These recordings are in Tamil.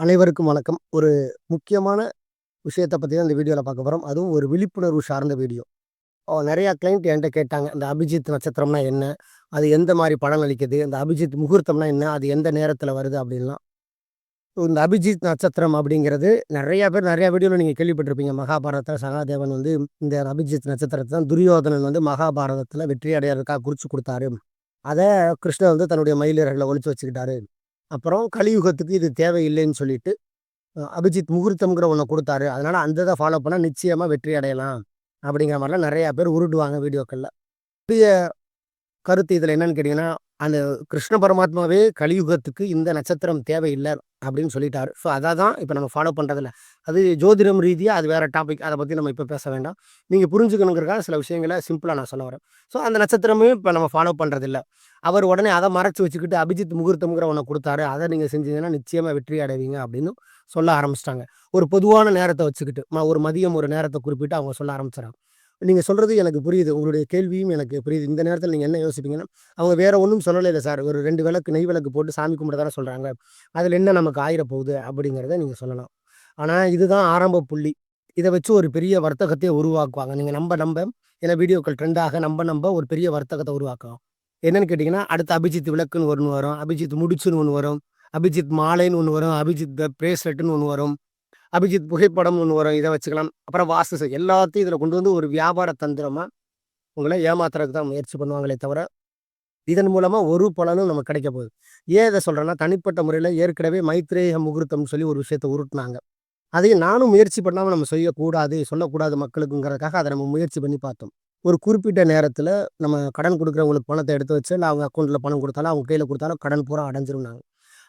அனைவருக்கும் வணக்கம். ஒரு முக்கியமான விஷயத்த பத்தி தான் இந்த வீடியோல பார்க்க போறோம். அதுவும் ஒரு விழிப்புணர்வு சார்ந்த வீடியோ. நெறையா கிளையண்ட் என்ட்ட கேட்டாங்க. இந்த அபிஜித் நட்சத்திரம்னா என்ன? அது எந்த மாரி பலன் அளிக்குது? இந்த அபிஜித் முகூர்த்தம்னா என்ன? அது எந்த நேரத்தில வருது? அப்படின்லாம். இந்த அபிஜித் நட்சத்திரம் அப்படிங்கிறது நெறைய பேர் நெறைய வீடியோல நீங்க கேள்விப்பட்டிருப்பீங்க. மகாபாரதத்தில சகாதேவன் வந்து இந்த அபிஜித் நட்சத்திரத்த தான் துரியோதனன் வந்து மகாபாரதத்தில வெற்றி அடையறதுக்காக குறிச்சு குடுத்தாரு. அத கிருஷ்ணர் வந்து தன்னுடைய மயில் இறகுல ஒளிச்சு வச்சுக்கிட்டாரு. அப்புறம் கலியுகத்துக்கு இது தேவையில்லைன்னு சொல்லிட்டு அபிஜித் முகூர்த்தம்ங்கிற ஒண்ண குடுத்தாரு. அதனால அந்த இத ஃபாலோ பண்ணா நிச்சயமா வெற்றி அடையலாம். அப்படிங்கிற மாரிலாம் நெறைய பேர் உருட்டுவாங்க வீடியோக்கள்ல. கருத்து இதுல என்னன்னு கேட்டீங்கன்னா, அந்த கிருஷ்ண பரமாத்மாவே கலியுகத்துக்கு இந்த நட்சத்திரம் தேவையில்ல அப்படின்னு சொல்லிட்டாரு. ஸோ அத தான் இப்ப நம்ம ஃபாலோ பண்றதில்ல. அது ஜோதிடம் ரீதியா அது வேற டாபிக். அத பத்தி நம்ம இப்ப பேச வேண்டாம். நீங்க புரிஞ்சுக்கணுங்கிறதுக்காக சில விஷயங்கள சிம்பிளா நான் சொல்ல வரேன். ஸோ அந்த நட்சத்திரமே இப்ப நம்ம ஃபாலோ பண்றதில்ல. அவர் உடனே அத மறைச்சு வச்சுக்கிட்டு அபிஜித் முகூர்த்தம்ங்கிற ஒண்ண குடுத்தாரு. அத நீங்க செஞ்சீங்கன்னா நிச்சயமா வெற்றி அடைவீங்க அப்படின்னு சொல்ல ஆரம்பிச்சுட்டாங்க. ஒரு பொதுவான நேரத்த வச்சுக்கிட்டு, ஒரு மதியம் ஒரு நேரத்த குறிப்பிட்டு அவங்க சொல்ல ஆரம்பிச்சுறாங்க. நீங்க சொல்றது எனக்கு புரியுது. உங்களுடைய கேள்வியும் எனக்கு புரியுது. இந்த நேரத்தில நீங்க என்ன யோசிப்பீங்கன்னா, அவங்க வேற ஒண்ணும் சொல்லல இல்ல சார். ஒரு 2 விளக்கு, நெய் விளக்கு போட்டு சாமி கும்பிட தானே சொல்றாங்க. அதில என்ன நமக்கு ஆயிரப்போகுது அப்படிங்கிறத நீங்க சொல்லலாம். ஆனா, இதுதான் ஆரம்ப புள்ளி. இத வச்சு ஒரு பெரிய வர்த்தகத்தையே உருவாக்குவாங்க. நீங்க நம்ப ஏன்னா வீடியோக்கள் ட்ரெண்ட் நம்ப ஒரு பெரிய வர்த்தகத்த உருவாக்கும். என்னன்னு கேட்டீங்கன்னா, அடுத்து அபிஜித் விளக்குன்னு ஒண்ணு வரும். அபிஜித் முடிச்சுன்னு ஒண்ணு வரும். அபிஜித் மாலைன்னு ஒண்ணு வரும். அபிஜித் பிரேஸ்லெட்ன்னு ஒண்ணு வரும். அபிஜித் புகைப்படம்னு ஒண்ணு வரும். இத வச்சுக்கலாம். அப்புறம் எல்லாத்தையும் இதில கொண்டு வந்து ஒரு வியாபார தந்திரமா உங்கள ஏமாத்துறதுக்கு தான் முயற்சி பண்ணுவாங்களே தவிர, இதன் மூலமா ஒரு பலனும் நமக்கு கிடைக்க போகுது. ஏன் இத சொல்றேன்னா, தனிப்பட்ட முறையில ஏற்கனவே மைத்ரேய முகூர்த்தம்னு சொல்லி ஒரு விஷயத்த உருட்டுனாங்க. அதையும் நானும் முயற்சி பண்ணாம நம்ம செய்யக்கூடாது, சொல்லக்கூடாது மக்களுக்குங்கிறதுக்காக அத நம்ம முயற்சி பண்ணி பார்த்தோம். ஒரு குறிப்பிட்ட நேரத்தில நம்ம கடன் குடுக்குறவங்களுக்கு பணத்த எடுத்து வச்சு, இல்ல அவங்க அக்கவுண்ட்ல பணம் குடுத்தாலும், அவங்க கையில குடுத்தாலும் கடன் பூரா அடைஞ்சிரும்னாங்க.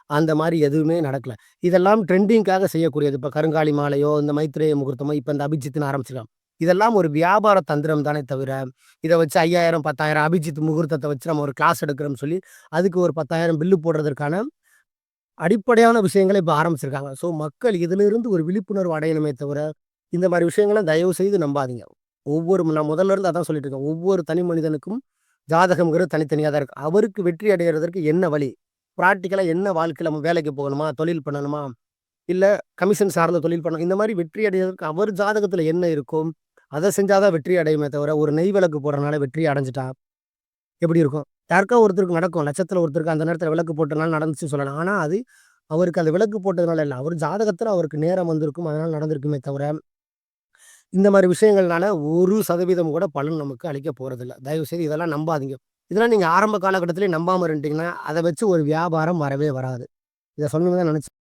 அந்த மாரி எதுவுமே நடக்கல. இதெல்லாம் ட்ரெண்டிங்க்காக செய்யக்கூடியது. இப்ப கருங்காலி மாலையோ, இந்த மைத்ரேய முகூர்த்தமோ, இப்ப இந்த அபிஜித்ன்னு ஆரம்பிச்சுக்கலாம். இதெல்லாம் ஒரு வியாபார தந்திரம் தானே தவிர, இத வச்சு 5000, 10,000 அபிஜித் முகூர்த்தத்த வச்சு நம்ம ஒரு கிளாஸ் எடுக்கிறோம்னு சொல்லி, அதுக்கு ஒரு 10,000 பில்லு போடுறதற்கான அடிப்படையான விஷயங்கள இப்ப ஆரம்பிச்சிருக்காங்க. ஸோ மக்கள் இதிலிருந்து ஒரு விழிப்புணர்வு அடையணுமே தவிர, இந்த மாரி விஷயங்கள தயவு செய்து நம்பாதீங்க. நான் முதல்ல இருந்து அதான் சொல்லிட்டு இருக்கேன். ஒவ்வொரு தனி மனிதனுக்கும் ஜாதகம்ங்கிறது தனித்தனியா தான் இருக்கு. அவருக்கு வெற்றி அடையறதற்கு என்ன வழி? பிராக்டிகலா என்ன வாழ்க்கையில நம்ம வேலைக்கு போகணுமா? தொழில் பண்ணணுமா? இல்ல கமிஷன் சார்ந்த தொழில் பண்ணணும். இந்த மாரி வெற்றி அடையறதுக்கு அவர் ஜாதகத்துல என்ன இருக்கும்? அத செஞ்சா தான் வெற்றி அடையுமே தவிர, ஒரு நெய் விளக்கு போடுறனால வெற்றி அடைஞ்சுட்டா எப்படி இருக்கும்? யாருக்கா ஒருத்தருக்கு நடக்கும். லட்சத்துல ஒருத்தருக்கு அந்த நேரத்துல விளக்கு போட்டனால நடந்துச்சுன்னு சொல்லலாம். ஆனா அது அவருக்கு அந்த விளக்கு போட்டதுனால இல்ல. அவர் ஜாதகத்துல அவருக்கு நேரம் வந்திருக்கும். அதனால நடந்திருக்குமே தவிர, இந்த மாரி விஷயங்கள்னால 1% கூட பலன் நமக்கு அளிக்க போறதில்ல. தயவுசெய்து இதெல்லாம் நம்பாதீங்க. இதெல்லாம் நீங்க ஆரம்ப காலகட்டத்திலேயே நம்பாம இருந்துட்டீங்கன்னா, அத வச்சு ஒரு வியாபாரம் வரவே வராது. இத சொல்லணும்னு தான் நெனச்சேன்.